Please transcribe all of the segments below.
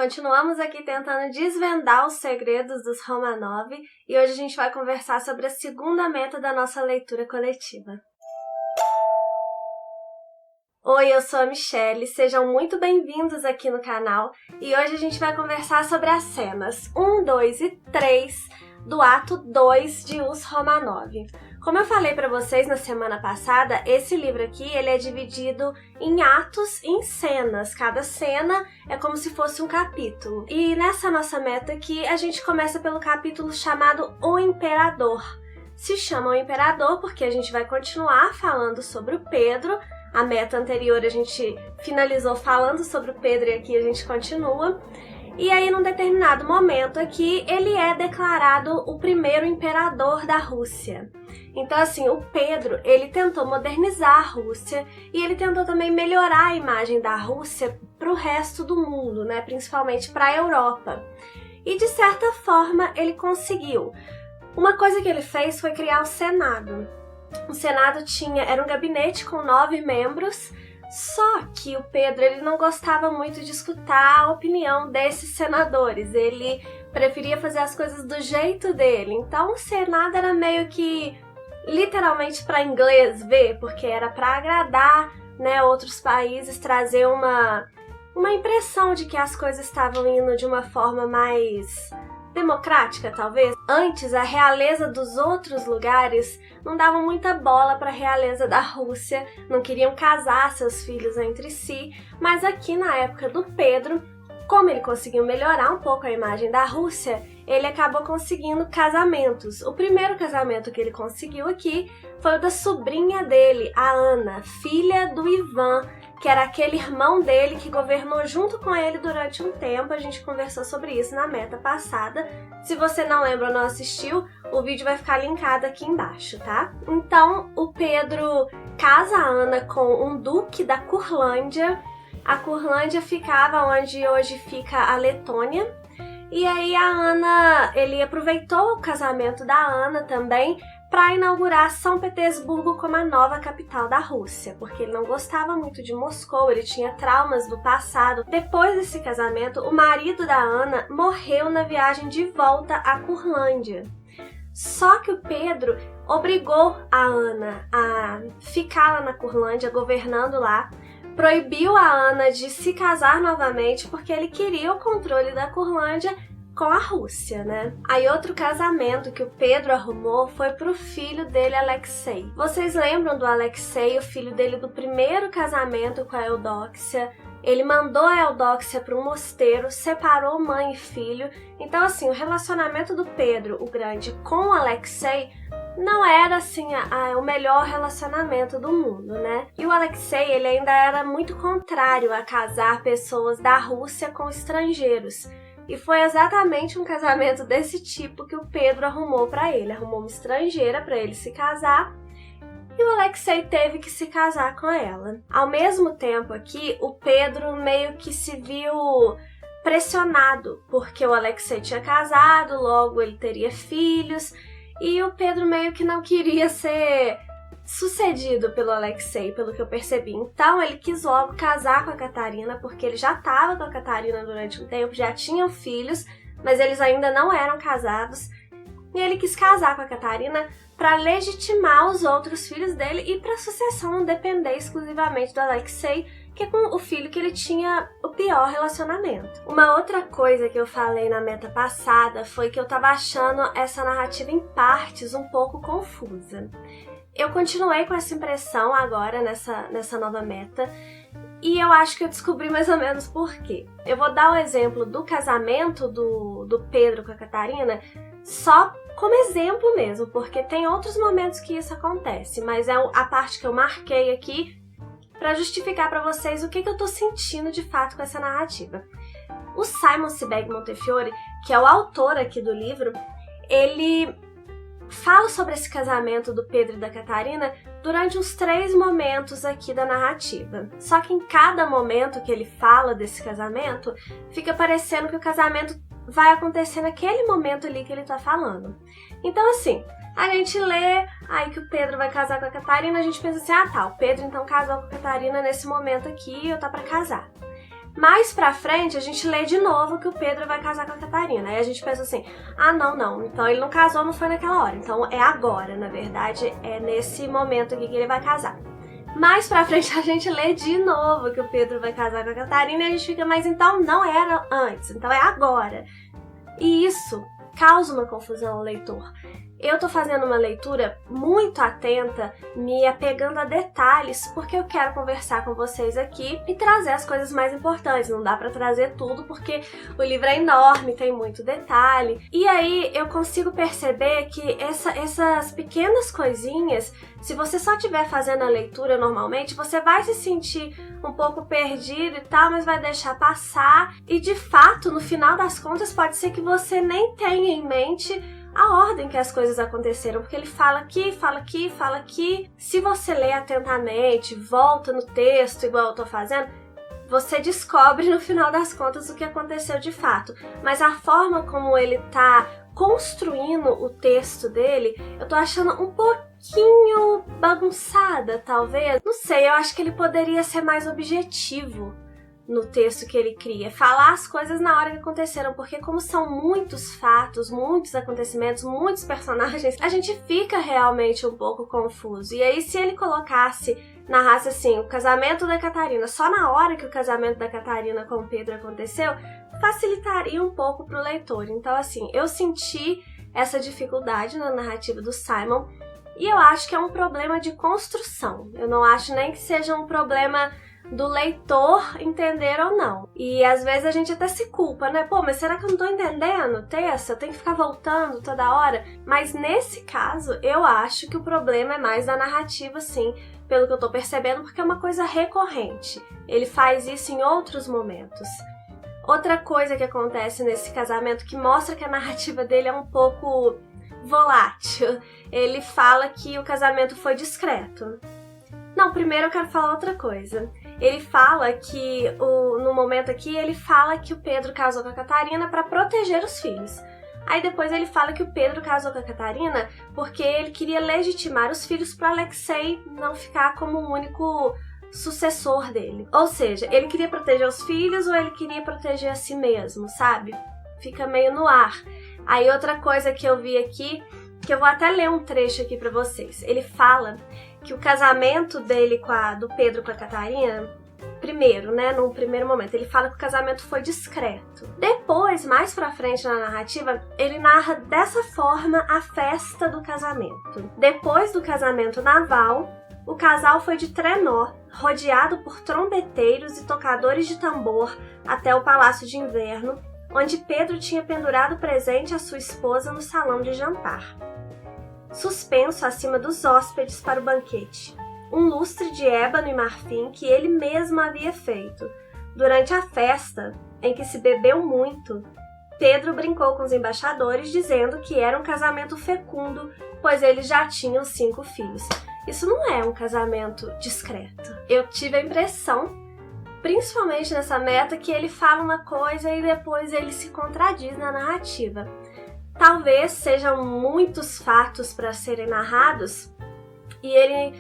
Continuamos aqui tentando desvendar os segredos dos Romanov e hoje a gente vai conversar sobre a segunda meta da nossa leitura coletiva. Oi, eu sou a Michelle, sejam muito bem-vindos aqui no canal e hoje a gente vai conversar sobre as cenas 1, 2 e 3 do ato 2 de Os Romanov. Como eu falei para vocês na semana passada, esse livro aqui ele é dividido em atos e em cenas. Cada cena é como se fosse um capítulo. E nessa nossa meta aqui, a gente começa pelo capítulo chamado O Imperador. Se chama O Imperador porque a gente vai continuar falando sobre o Pedro. A meta anterior a gente finalizou falando sobre o Pedro e aqui a gente continua. E aí, num determinado momento aqui, ele é declarado o primeiro imperador da Rússia. Então, assim, o Pedro, ele tentou modernizar a Rússia e ele tentou também melhorar a imagem da Rússia para o resto do mundo, né? Principalmente para a Europa. E, de certa forma, ele conseguiu. Uma coisa que ele fez foi criar o Senado. O Senado era um gabinete com 9 membros, só que o Pedro ele não gostava muito de escutar a opinião desses senadores, ele preferia fazer as coisas do jeito dele. Então o Senado era meio que literalmente para inglês ver, porque era para agradar, né, outros países, trazer uma impressão de que as coisas estavam indo de uma forma mais democrática, talvez. Antes, a realeza dos outros lugares não davam muita bola para a realeza da Rússia, não queriam casar seus filhos entre si, mas aqui na época do Pedro, como ele conseguiu melhorar um pouco a imagem da Rússia, ele acabou conseguindo casamentos. O primeiro casamento que ele conseguiu aqui foi o da sobrinha dele, a Ana, filha do Ivan, que era aquele irmão dele que governou junto com ele durante um tempo. A gente conversou sobre isso na meta passada. Se você não lembra ou não assistiu, o vídeo vai ficar linkado aqui embaixo, tá? Então, o Pedro casa a Ana com um duque da Curlândia. A Curlândia ficava onde hoje fica a Letônia. E aí a Ana, ele aproveitou o casamento da Ana também para inaugurar São Petersburgo como a nova capital da Rússia, porque ele não gostava muito de Moscou, ele tinha traumas do passado. Depois desse casamento, o marido da Ana morreu na viagem de volta à Curlândia. Só que o Pedro obrigou a Ana a ficar lá na Curlândia, governando lá, proibiu a Ana de se casar novamente porque ele queria o controle da Curlândia com a Rússia, né? Aí outro casamento que o Pedro arrumou foi pro filho dele, Alexei. Vocês lembram do Alexei, o filho dele do primeiro casamento com a Eudóxia? Ele mandou a Eudóxia para um mosteiro, separou mãe e filho. Então, assim, o relacionamento do Pedro, o Grande, com o Alexei não era, assim, o melhor relacionamento do mundo, né? E o Alexei, ele ainda era muito contrário a casar pessoas da Rússia com estrangeiros. E foi exatamente um casamento desse tipo que o Pedro arrumou para ele. Arrumou uma estrangeira para ele se casar e o Alexei teve que se casar com ela. Ao mesmo tempo aqui, o Pedro meio que se viu pressionado, porque o Alexei tinha casado, logo ele teria filhos, e o Pedro meio que não queria ser sucedido pelo Alexei, pelo que eu percebi. Então ele quis logo casar com a Catarina, porque ele já estava com a Catarina durante um tempo, já tinham filhos, mas eles ainda não eram casados. E ele quis casar com a Catarina para legitimar os outros filhos dele e para a sucessão depender exclusivamente do Alexei, que é com o filho que ele tinha o pior relacionamento. Uma outra coisa que eu falei na meta passada foi que eu estava achando essa narrativa em partes um pouco confusa. Eu continuei com essa impressão agora nessa nova meta e eu acho que eu descobri mais ou menos por quê. Eu vou dar o exemplo do casamento do Pedro com a Catarina só como exemplo mesmo, porque tem outros momentos que isso acontece, mas é a parte que eu marquei aqui para justificar para vocês o que eu tô sentindo de fato com essa narrativa. O Simon Sebag Montefiore, que é o autor aqui do livro, ele fala sobre esse casamento do Pedro e da Catarina durante uns 3 momentos aqui da narrativa. Só que em cada momento que ele fala desse casamento, fica parecendo que o casamento vai acontecer naquele momento ali que ele tá falando. Então, assim, a gente lê aí que o Pedro vai casar com a Catarina, a gente pensa assim, ah tá, o Pedro então casou com a Catarina nesse momento aqui, eu tá pra casar. Mais pra frente, a gente lê de novo que o Pedro vai casar com a Catarina. Aí a gente pensa assim, ah, não, então ele não casou, não foi naquela hora. Então é agora, na verdade, é nesse momento aqui que ele vai casar. Mais pra frente a gente lê de novo que o Pedro vai casar com a Catarina e a gente fica, mas então não era antes, então é agora. E isso causa uma confusão ao leitor. Eu tô fazendo uma leitura muito atenta, me apegando a detalhes, porque eu quero conversar com vocês aqui e trazer as coisas mais importantes. Não dá pra trazer tudo, porque o livro é enorme, tem muito detalhe. E aí eu consigo perceber que essas pequenas coisinhas, se você só estiver fazendo a leitura normalmente, você vai se sentir um pouco perdido e tal, mas vai deixar passar. E de fato, no final das contas, pode ser que você nem tenha em mente a ordem que as coisas aconteceram, porque ele fala aqui, fala aqui, fala aqui. Se você lê atentamente, volta no texto, igual eu tô fazendo, você descobre no final das contas o que aconteceu de fato. Mas a forma como ele tá construindo o texto dele, eu tô achando um pouquinho bagunçada, talvez. Não sei, eu acho que ele poderia ser mais objetivo no texto que ele cria, falar as coisas na hora que aconteceram, porque como são muitos fatos, muitos acontecimentos, muitos personagens, a gente fica realmente um pouco confuso. E aí se ele narrasse assim, o casamento da Catarina, só na hora que o casamento da Catarina com o Pedro aconteceu, facilitaria um pouco pro leitor. Então assim, eu senti essa dificuldade na narrativa do Simon, e eu acho que é um problema de construção. Eu não acho nem que seja um problema do leitor entender ou não. E às vezes a gente até se culpa, né? Pô, mas será que eu não tô entendendo o texto? Eu tenho que ficar voltando toda hora? Mas nesse caso, eu acho que o problema é mais da narrativa, sim, pelo que eu tô percebendo, porque é uma coisa recorrente. Ele faz isso em outros momentos. Outra coisa que acontece nesse casamento que mostra que a narrativa dele é um pouco volátil. Ele fala que o casamento foi discreto. Não, primeiro eu quero falar outra coisa. Ele fala que, no momento aqui, ele fala que o Pedro casou com a Catarina para proteger os filhos. Aí depois ele fala que o Pedro casou com a Catarina porque ele queria legitimar os filhos para Alexei não ficar como o único sucessor dele. Ou seja, ele queria proteger os filhos ou ele queria proteger a si mesmo, sabe? Fica meio no ar. Aí outra coisa que eu vi aqui, que eu vou até ler um trecho aqui para vocês. Ele fala que o casamento dele do Pedro com a Catarina, primeiro, né, num primeiro momento, ele fala que o casamento foi discreto. Depois, mais pra frente na narrativa, ele narra dessa forma a festa do casamento. Depois do casamento naval, o casal foi de trenó, rodeado por trombeteiros e tocadores de tambor, até o Palácio de Inverno, onde Pedro tinha pendurado presente à sua esposa no salão de jantar, suspenso acima dos hóspedes para o banquete, um lustre de ébano e marfim que ele mesmo havia feito. Durante a festa, em que se bebeu muito, Pedro brincou com os embaixadores dizendo que era um casamento fecundo, pois eles já tinham 5 filhos. Isso não é um casamento discreto. Eu tive a impressão, principalmente nessa meta, que ele fala uma coisa e depois ele se contradiz na narrativa. Talvez sejam muitos fatos para serem narrados e ele,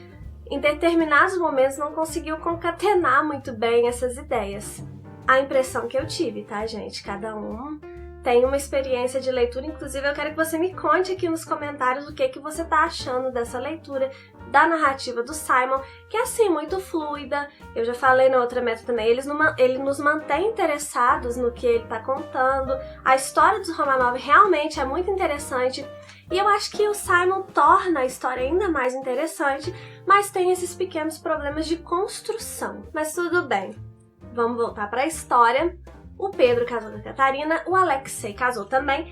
em determinados momentos, não conseguiu concatenar muito bem essas ideias. A impressão que eu tive, tá, gente? Cada um tem uma experiência de leitura, inclusive eu quero que você me conte aqui nos comentários o que você tá achando dessa leitura, da narrativa do Simon, que é assim, muito fluida. Eu já falei na outra meta também, ele nos mantém interessados no que ele tá contando. A história dos Romanov realmente é muito interessante, e eu acho que o Simon torna a história ainda mais interessante, mas tem esses pequenos problemas de construção. Mas tudo bem, vamos voltar para a história. O Pedro casou com a Catarina, o Alexei casou também,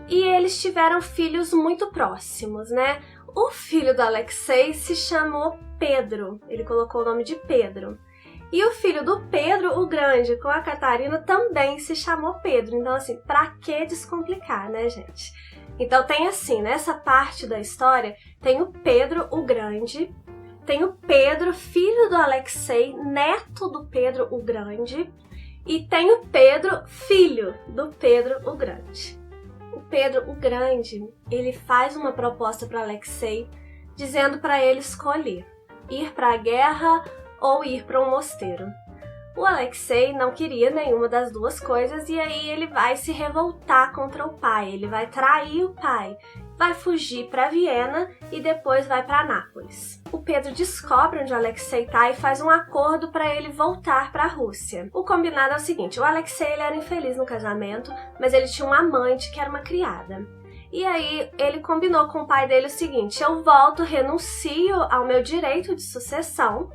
e eles tiveram filhos muito próximos, né? O filho do Alexei se chamou Pedro, ele colocou o nome de Pedro. E o filho do Pedro, o grande, com a Catarina, também se chamou Pedro. Então, assim, pra que descomplicar, né, gente? Então tem assim, nessa parte da história, tem o Pedro, o grande, tem o Pedro, filho do Alexei, neto do Pedro, o grande, e tem o Pedro, filho do Pedro o Grande. O Pedro o Grande, ele faz uma proposta para Alexei, dizendo para ele escolher ir para a guerra ou ir para um mosteiro. O Alexei não queria nenhuma das duas coisas e aí ele vai se revoltar contra o pai, ele vai trair o pai, vai fugir para Viena e depois vai para Nápoles. O Pedro descobre onde o Alexei tá e faz um acordo para ele voltar para a Rússia. O combinado é o seguinte, o Alexei ele era infeliz no casamento, mas ele tinha um amante que era uma criada. E aí ele combinou com o pai dele o seguinte, eu volto, renuncio ao meu direito de sucessão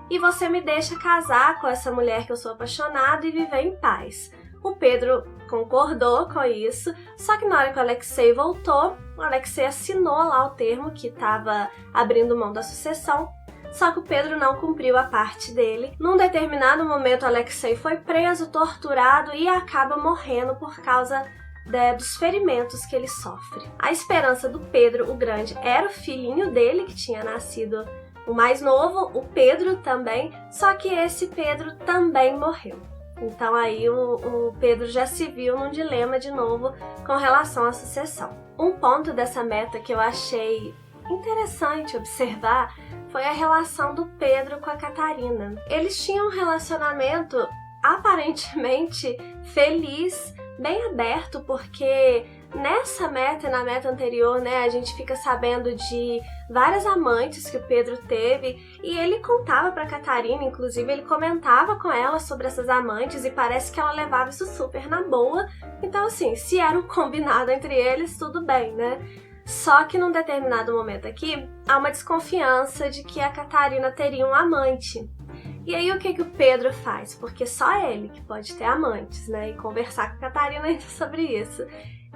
e você me deixa casar com essa mulher que eu sou apaixonado e viver em paz. O Pedro concordou com isso, só que na hora que o Alexei voltou, o Alexei assinou lá o termo que estava abrindo mão da sucessão, só que o Pedro não cumpriu a parte dele. Num determinado momento, o Alexei foi preso, torturado e acaba morrendo por causa dos ferimentos que ele sofre. A esperança do Pedro o Grande era o filhinho dele, que tinha nascido o mais novo, o Pedro também, só que esse Pedro também morreu. Então aí o Pedro já se viu num dilema de novo com relação à sucessão. Um ponto dessa meta que eu achei interessante observar foi a relação do Pedro com a Catarina. Eles tinham um relacionamento aparentemente feliz, bem aberto, porque nessa meta e na meta anterior, né, a gente fica sabendo de várias amantes que o Pedro teve e ele contava pra Catarina, inclusive ele comentava com ela sobre essas amantes e parece que ela levava isso super na boa. Então assim, se era um combinado entre eles, tudo bem, né? Só que num determinado momento aqui, há uma desconfiança de que a Catarina teria um amante. E aí o que o Pedro faz? Porque só ele que pode ter amantes, né? E conversar com a Catarina ainda sobre isso.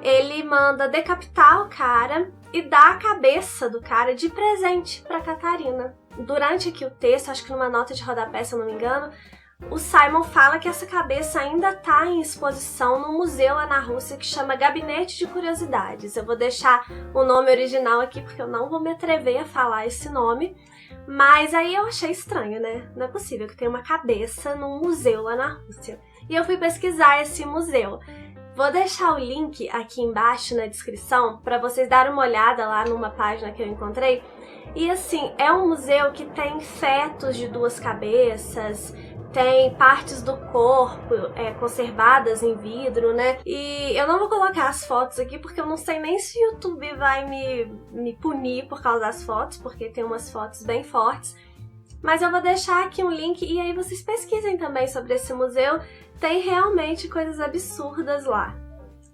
Ele manda decapitar o cara e dá a cabeça do cara de presente pra Catarina. Durante aqui o texto, acho que numa nota de rodapé, se eu não me engano, o Simon fala que essa cabeça ainda tá em exposição num museu lá na Rússia que chama Gabinete de Curiosidades. Eu vou deixar o nome original aqui porque eu não vou me atrever a falar esse nome. Mas aí eu achei estranho, né? Não é possível que tenha uma cabeça num museu lá na Rússia. E eu fui pesquisar esse museu. Vou deixar o link aqui embaixo na descrição para vocês darem uma olhada lá numa página que eu encontrei. E assim, é um museu que tem fetos de duas cabeças, tem partes do corpo conservadas em vidro, né? E eu não vou colocar as fotos aqui porque eu não sei nem se o YouTube vai me punir por causa das fotos, porque tem umas fotos bem fortes. Mas eu vou deixar aqui um link e aí vocês pesquisem também sobre esse museu. Tem realmente coisas absurdas lá.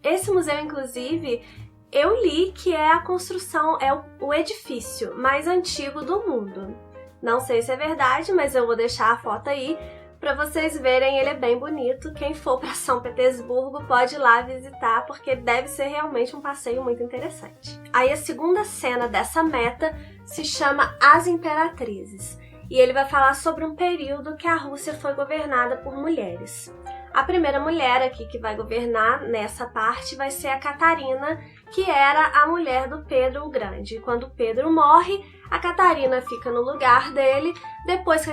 Esse museu, inclusive, eu li que é a construção, é o edifício mais antigo do mundo. Não sei se é verdade, mas eu vou deixar a foto aí para vocês verem, ele é bem bonito. Quem for para São Petersburgo pode ir lá visitar, porque deve ser realmente um passeio muito interessante. Aí a segunda cena dessa meta se chama As Imperatrizes, e ele vai falar sobre um período que a Rússia foi governada por mulheres. A primeira mulher aqui que vai governar nessa parte vai ser a Catarina, que era a mulher do Pedro o Grande. Quando o Pedro morre, a Catarina fica no lugar dele. Depois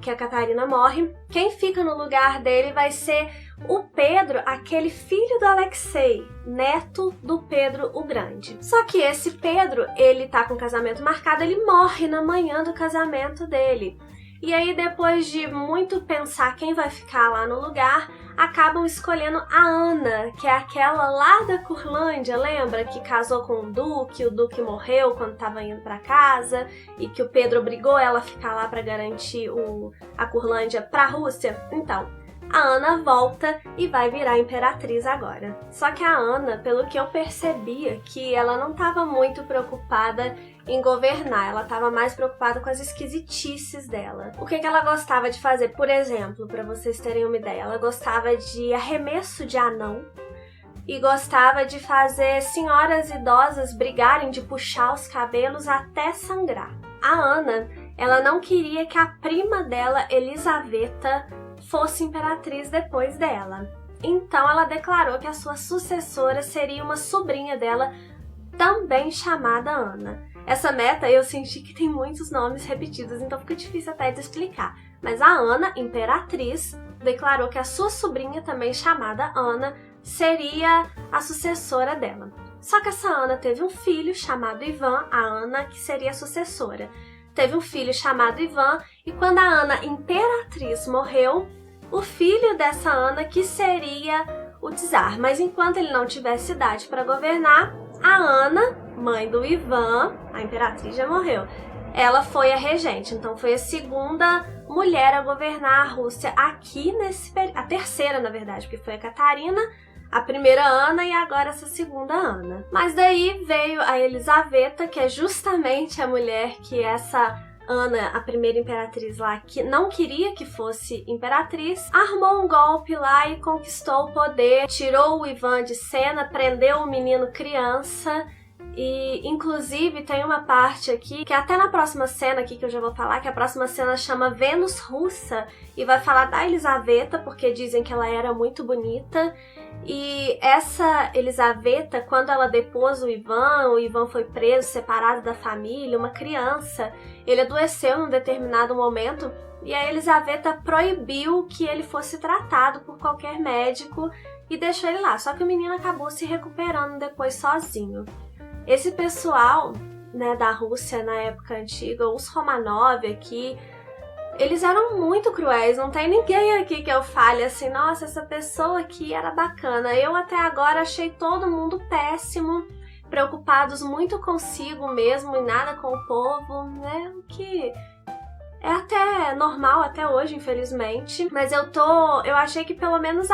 que a Catarina morre, quem fica no lugar dele vai ser o Pedro, aquele filho do Alexei, neto do Pedro o Grande. Só que esse Pedro, ele tá com o casamento marcado, ele morre na manhã do casamento dele. E aí, depois de muito pensar quem vai ficar lá no lugar, acabam escolhendo a Ana, que é aquela lá da Curlândia, lembra? Que casou com o Duque morreu quando estava indo para casa e que o Pedro obrigou ela a ficar lá para garantir a Curlândia para a Rússia. Então, a Ana volta e vai virar imperatriz agora. Só que a Ana, pelo que eu percebia, que ela não estava muito preocupada em governar, ela estava mais preocupada com as esquisitices dela. O que ela gostava de fazer, por exemplo, para vocês terem uma ideia, ela gostava de arremesso de anão e gostava de fazer senhoras idosas brigarem, de puxar os cabelos até sangrar. A Ana, ela não queria que a prima dela, Elisaveta, fosse imperatriz depois dela. Então ela declarou que a sua sucessora seria uma sobrinha dela, também chamada Ana. Essa meta eu senti que tem muitos nomes repetidos, então fica difícil até de explicar. Mas a Ana, imperatriz, declarou que a sua sobrinha, também chamada Ana, seria a sucessora dela. Só que essa Ana teve um filho chamado Ivan, a Ana que seria a sucessora. Teve um filho chamado Ivan, e quando a Ana, imperatriz, morreu, o filho dessa Ana, que seria o czar. Mas enquanto ele não tivesse idade para governar, a Ana, mãe do Ivan, a imperatriz já morreu, ela foi a regente. Então foi a segunda mulher a governar a Rússia aqui nesse período. A terceira, na verdade, porque foi a Catarina, a primeira Ana e agora essa segunda Ana. Mas daí veio a Elisaveta, que é justamente a mulher que essa Ana, a primeira imperatriz lá, que não queria que fosse imperatriz, armou um golpe lá e conquistou o poder, tirou o Ivan de cena, prendeu o menino criança. E, inclusive, tem uma parte aqui, que até na próxima cena aqui que eu já vou falar, que a próxima cena chama Vênus Russa, e vai falar da Elisaveta, porque dizem que ela era muito bonita. E essa Elisaveta, quando ela depôs o Ivan foi preso, separado da família, uma criança, ele adoeceu num determinado momento, e a Elisaveta proibiu que ele fosse tratado por qualquer médico e deixou ele lá. Só que o menino acabou se recuperando depois sozinho. Esse pessoal, né, da Rússia na época antiga, os Romanov aqui, eles eram muito cruéis. Não tem ninguém aqui que eu fale assim, nossa, essa pessoa aqui era bacana. Eu até agora achei todo mundo péssimo, preocupados muito consigo mesmo e nada com o povo, né, o que é até normal até hoje, infelizmente. Mas eu achei que pelo menos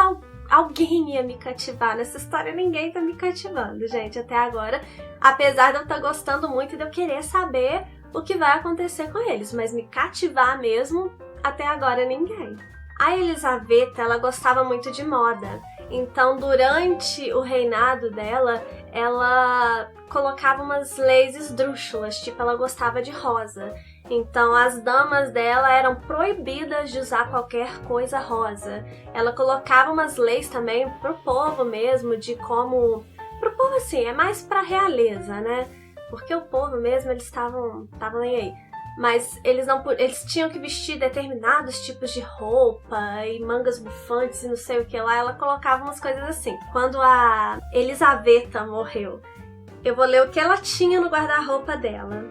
alguém ia me cativar nessa história. Ninguém tá me cativando, gente, até agora. Apesar de eu estar gostando muito e de eu querer saber o que vai acontecer com eles. Mas me cativar mesmo, até agora ninguém. A Elisaveta, ela gostava muito de moda. Então, durante o reinado dela, ela colocava umas leis esdrúxulas. Tipo, ela gostava de rosa. Então, as damas dela eram proibidas de usar qualquer coisa rosa. Ela colocava umas leis também pro povo mesmo, de como... Pro povo, assim, é mais pra realeza, né? Porque o povo mesmo, eles estavam nem aí. Mas eles tinham que vestir determinados tipos de roupa e mangas bufantes e não sei o que lá. Ela colocava umas coisas assim. Quando a Elisaveta morreu, eu vou ler o que ela tinha no guarda-roupa dela.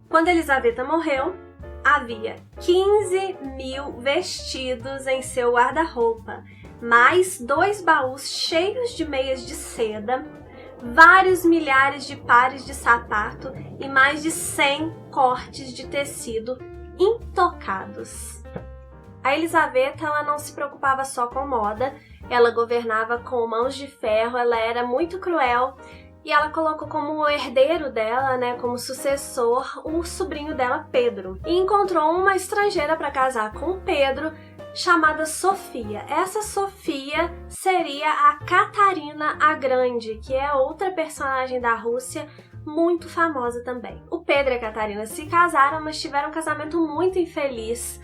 Quando Elisaveta morreu, havia 15 mil vestidos em seu guarda-roupa, mais 2 baús cheios de meias de seda, vários milhares de pares de sapato e mais de 100 cortes de tecido intocados. A Elisaveta, ela não se preocupava só com moda, ela governava com mãos de ferro, ela era muito cruel. E ela colocou como herdeiro dela, né, como sucessor, o sobrinho dela, Pedro. E encontrou uma estrangeira para casar com Pedro, chamada Sofia. Essa Sofia seria a Catarina a Grande, que é outra personagem da Rússia muito famosa também. O Pedro e a Catarina se casaram, mas tiveram um casamento muito infeliz.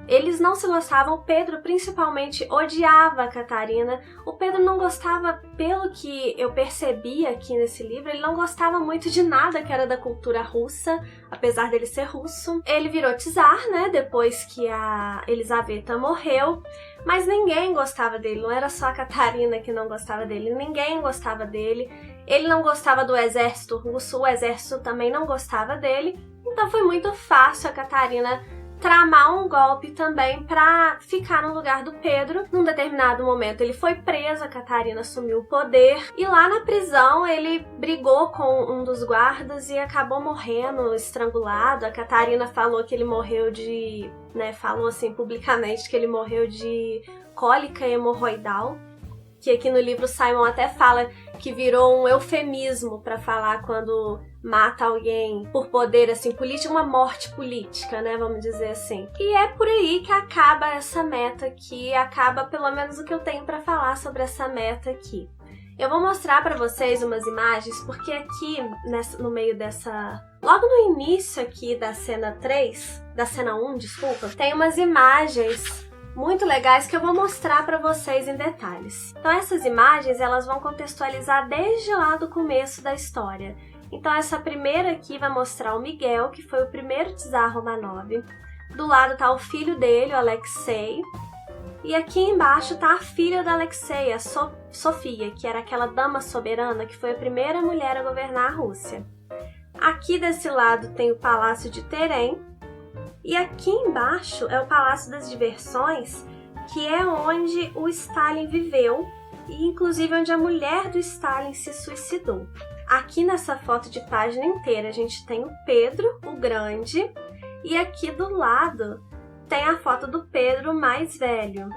Eles não se gostavam, o Pedro principalmente odiava a Catarina. O Pedro não gostava, pelo que eu percebi aqui nesse livro, ele não gostava muito de nada que era da cultura russa, apesar dele ser russo. Ele virou czar, né, depois que a Elisaveta morreu, mas ninguém gostava dele, não era só a Catarina que não gostava dele, ninguém gostava dele. Ele não gostava do exército russo, o exército também não gostava dele, então foi muito fácil a Catarina tramar um golpe também para ficar no lugar do Pedro. Num determinado momento ele foi preso, a Catarina assumiu o poder e lá na prisão ele brigou com um dos guardas e acabou morrendo, estrangulado. A Catarina falou que ele morreu de, né, falou assim publicamente que ele morreu de cólica hemorroidal, que aqui no livro Simon até fala que virou um eufemismo para falar quando mata alguém por poder, assim, político, uma morte política, né, vamos dizer assim. E é por aí que acaba essa meta aqui, acaba pelo menos o que eu tenho para falar sobre essa meta aqui. Eu vou mostrar para vocês umas imagens, porque aqui, no meio dessa... Logo no início aqui da cena 3, da cena 1, desculpa, tem umas imagens muito legais que eu vou mostrar para vocês em detalhes. Então essas imagens, elas vão contextualizar desde lá do começo da história. Então essa primeira aqui vai mostrar o Miguel, que foi o primeiro czar Romanov. Do lado tá o filho dele, o Alexei. E aqui embaixo tá a filha da Alexei, a Sofia, que era aquela dama soberana que foi a primeira mulher a governar a Rússia. Aqui desse lado tem o Palácio de Terem. E aqui embaixo é o Palácio das Diversões, que é onde o Stalin viveu e inclusive onde a mulher do Stalin se suicidou. Aqui nessa foto de página inteira a gente tem o Pedro, o Grande, e aqui do lado tem a foto do Pedro mais velho.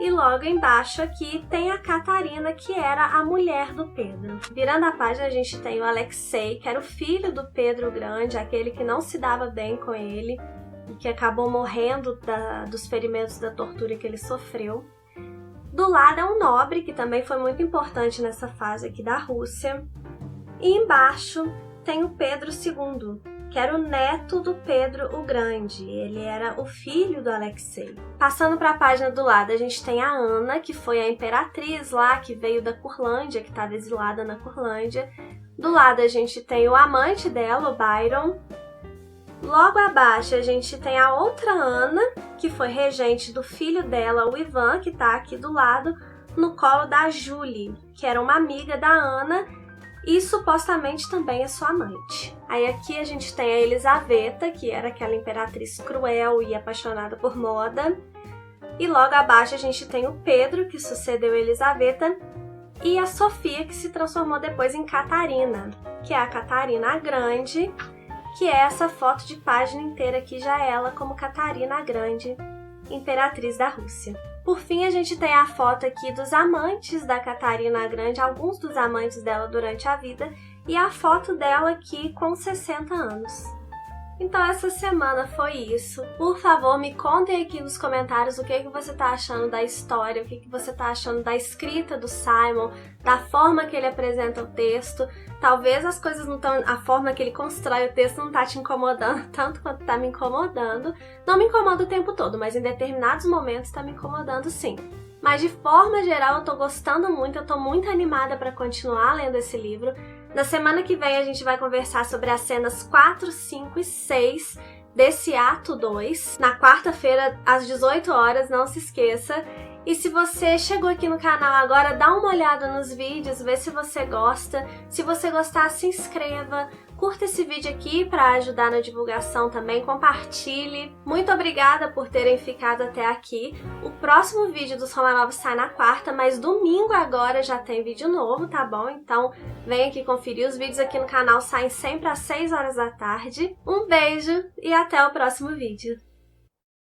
E logo embaixo aqui tem a Catarina, que era a mulher do Pedro. Virando a página a gente tem o Alexei, que era o filho do Pedro Grande, aquele que não se dava bem com ele e que acabou morrendo dos ferimentos da tortura que ele sofreu. Do lado é um nobre, que também foi muito importante nessa fase aqui da Rússia. E embaixo tem o Pedro II, que era o neto do Pedro o Grande. Ele era o filho do Alexei. Passando para a página do lado, a gente tem a Ana, que foi a imperatriz lá, que veio da Curlândia, que estava exilada na Curlândia. Do lado a gente tem o amante dela, o Byron. Logo abaixo a gente tem a outra Ana, que foi regente do filho dela, o Ivan, que está aqui do lado, no colo da Julie, que era uma amiga da Ana, e supostamente também é sua amante. Aí aqui a gente tem a Elisaveta, que era aquela imperatriz cruel e apaixonada por moda. E logo abaixo a gente tem o Pedro, que sucedeu a Elisaveta, e a Sofia, que se transformou depois em Catarina, que é a Catarina a Grande, que é essa foto de página inteira aqui, já ela como Catarina a Grande, imperatriz da Rússia. Por fim, a gente tem a foto aqui dos amantes da Catarina a Grande, alguns dos amantes dela durante a vida, e a foto dela aqui com 60 anos. Então essa semana foi isso. Por favor, me contem aqui nos comentários o que você tá achando da história, o que você tá achando da escrita do Simon, da forma que ele apresenta o texto. Talvez as coisas não estão... a forma que ele constrói o texto não tá te incomodando tanto quanto tá me incomodando. Não me incomoda o tempo todo, mas em determinados momentos tá me incomodando sim. Mas de forma geral eu tô gostando muito, eu tô muito animada para continuar lendo esse livro. Na semana que vem a gente vai conversar sobre as cenas 4, 5 e 6 desse ato 2. Na quarta-feira, às 18 horas, não se esqueça. E se você chegou aqui no canal agora, dá uma olhada nos vídeos, vê se você gosta. Se você gostar, se inscreva. Curta esse vídeo aqui para ajudar na divulgação também, compartilhe. Muito obrigada por terem ficado até aqui. O próximo vídeo dos Romanovos sai na quarta, mas domingo agora já tem vídeo novo, tá bom? Então vem aqui conferir, os vídeos aqui no canal saem sempre às 6 horas da tarde. Um beijo e até o próximo vídeo.